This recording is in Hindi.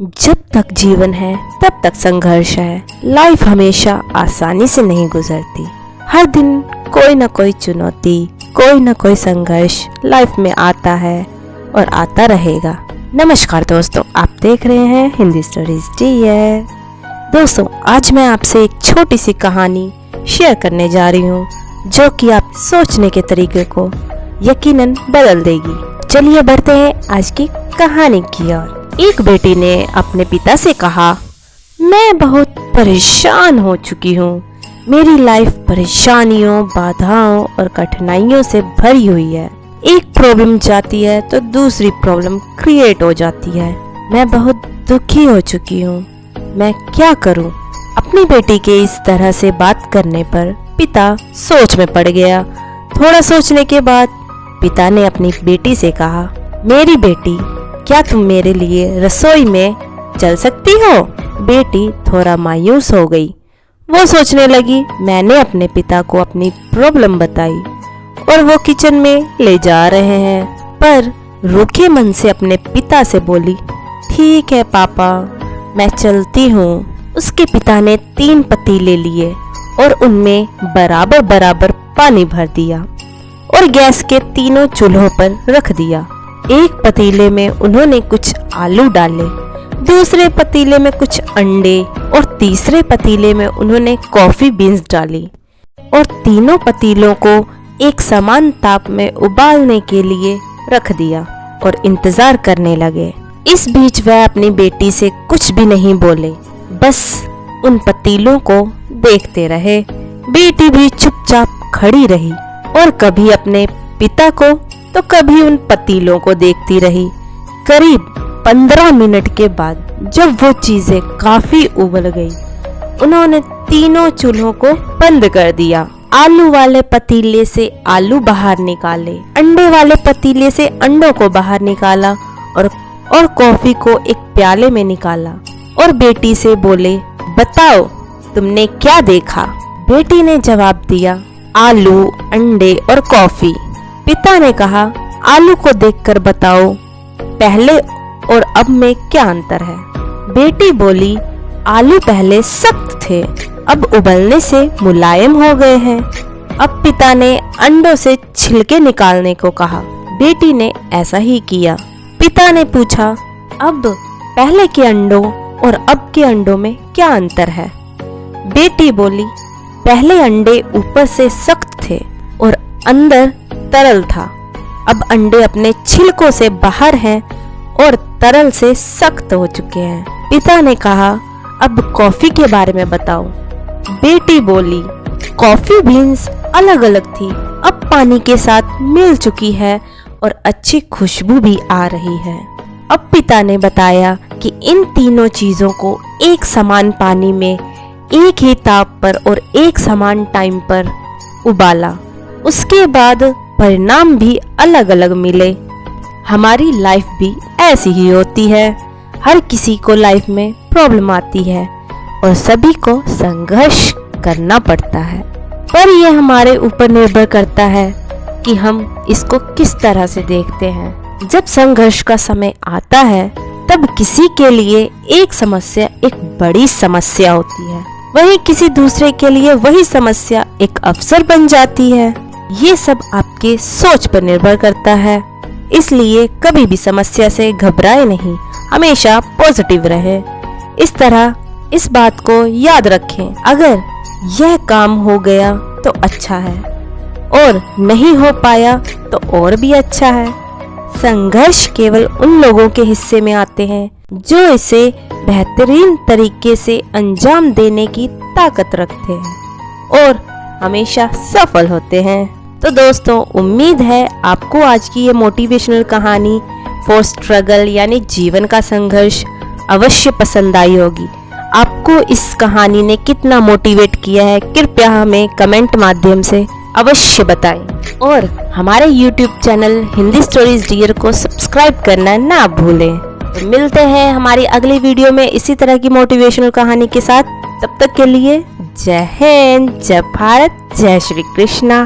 जब तक जीवन है तब तक संघर्ष है। लाइफ हमेशा आसानी से नहीं गुजरती। हर दिन कोई ना कोई चुनौती, कोई ना कोई संघर्ष लाइफ में आता है और आता रहेगा। नमस्कार दोस्तों, आप देख रहे हैं हिंदी स्टोरीज टीयर। दोस्तों, आज मैं आपसे एक छोटी सी कहानी शेयर करने जा रही हूँ जो कि आप सोचने के तरीके को यकीनन बदल देगी। चलिए बढ़ते हैं आज की कहानी की ओर। एक बेटी ने अपने पिता से कहा, मैं बहुत परेशान हो चुकी हूँ। मेरी लाइफ परेशानियों, बाधाओं और कठिनाइयों से भरी हुई है। एक प्रॉब्लम जाती है तो दूसरी प्रॉब्लम क्रिएट हो जाती है। मैं बहुत दुखी हो चुकी हूँ। मैं क्या करूँ? अपनी बेटी के इस तरह से बात करने पर पिता सोच में पड़ गया। थोड़ा सोचने के बाद पिता ने अपनी बेटी से कहा, मेरी बेटी, क्या तुम मेरे लिए रसोई में चल सकती हो? बेटी थोड़ा मायूस हो गई। वो सोचने लगी, मैंने अपने पिता को अपनी प्रॉब्लम बताई और वो किचन में ले जा रहे हैं, पर रूखे मन से अपने पिता से बोली, ठीक है पापा, मैं चलती हूँ। उसके पिता ने 3 पतीले लिए और उनमें बराबर बराबर पानी भर दिया और गैस के तीनों चूल्हों पर रख दिया। एक पतीले में उन्होंने कुछ आलू डाले, दूसरे पतीले में कुछ अंडे और तीसरे पतीले में उन्होंने कॉफी बीन्स डाली और तीनों पतीलों को एक समान ताप में उबालने के लिए रख दिया और इंतजार करने लगे। इस बीच वह अपनी बेटी से कुछ भी नहीं बोले, बस उन पतीलों को देखते रहे। बेटी भी चुपचाप खड़ी रही और कभी अपने पिता को तो कभी उन पतीलों को देखती रही। करीब 15 मिनट के बाद जब वो चीजें काफी उबल गई, उन्होंने तीनों चूल्हों को बंद कर दिया। आलू वाले पतीले से आलू बाहर निकाले, अंडे वाले पतीले से अंडों को बाहर निकाला और कॉफी को एक प्याले में निकाला और बेटी से बोले, बताओ तुमने क्या देखा? बेटी ने जवाब दिया, आलू, अंडे और कॉफी। पिता ने कहा, आलू को देखकर बताओ पहले और अब में क्या अंतर है? बेटी बोली, आलू पहले सख्त थे, अब उबलने से मुलायम हो गए हैं। अब पिता ने अंडों से छिलके निकालने को कहा। बेटी ने ऐसा ही किया। पिता ने पूछा, अब पहले के अंडों और अब के अंडों में क्या अंतर है? बेटी बोली, पहले अंडे ऊपर से सख्त थे और अंदर तरल था, अब अंडे अपने छिलकों से बाहर हैं और तरल से सख्त हो चुके हैं। पिता ने कहा, अब कॉफी के बारे में बताओ। बेटी बोली, कॉफी बीन्स अलग अलग थी, अब पानी के साथ मिल चुकी है और अच्छी खुशबू भी आ रही है। अब पिता ने बताया कि इन तीनों चीजों को एक समान पानी में एक ही ताप पर और एक समान टाइम पर उबाला, उसके बाद परिणाम भी अलग अलग मिले। हमारी लाइफ भी ऐसी ही होती है। हर किसी को लाइफ में प्रॉब्लम आती है और सभी को संघर्ष करना पड़ता है, पर यह हमारे ऊपर निर्भर करता है कि हम इसको किस तरह से देखते हैं। जब संघर्ष का समय आता है तब किसी के लिए एक समस्या एक बड़ी समस्या होती है, वहीं किसी दूसरे के लिए वही समस्या एक अवसर बन जाती है। ये सब आपके सोच पर निर्भर करता है, इसलिए कभी भी समस्या से घबराए नहीं, हमेशा पॉजिटिव रहे। इस तरह इस बात को याद रखें, अगर यह काम हो गया तो अच्छा है और नहीं हो पाया तो और भी अच्छा है। संघर्ष केवल उन लोगों के हिस्से में आते हैं जो इसे बेहतरीन तरीके से अंजाम देने की ताकत रखते हैं और हमेशा सफल होते हैं। तो दोस्तों, उम्मीद है आपको आज की ये मोटिवेशनल कहानी फॉर स्ट्रगल यानी जीवन का संघर्ष अवश्य पसंद आई होगी। आपको इस कहानी ने कितना मोटिवेट किया है, कृपया हमें कमेंट माध्यम से अवश्य बताएं और हमारे YouTube channel Hindi stories dear को सब्सक्राइब करना ना भूलें। तो मिलते हैं हमारी अगली वीडियो में इसी तरह की मोटिवेशनल कहानी के साथ। तब तक के लिए जय हिंद, जय भारत, जय श्री कृष्णा।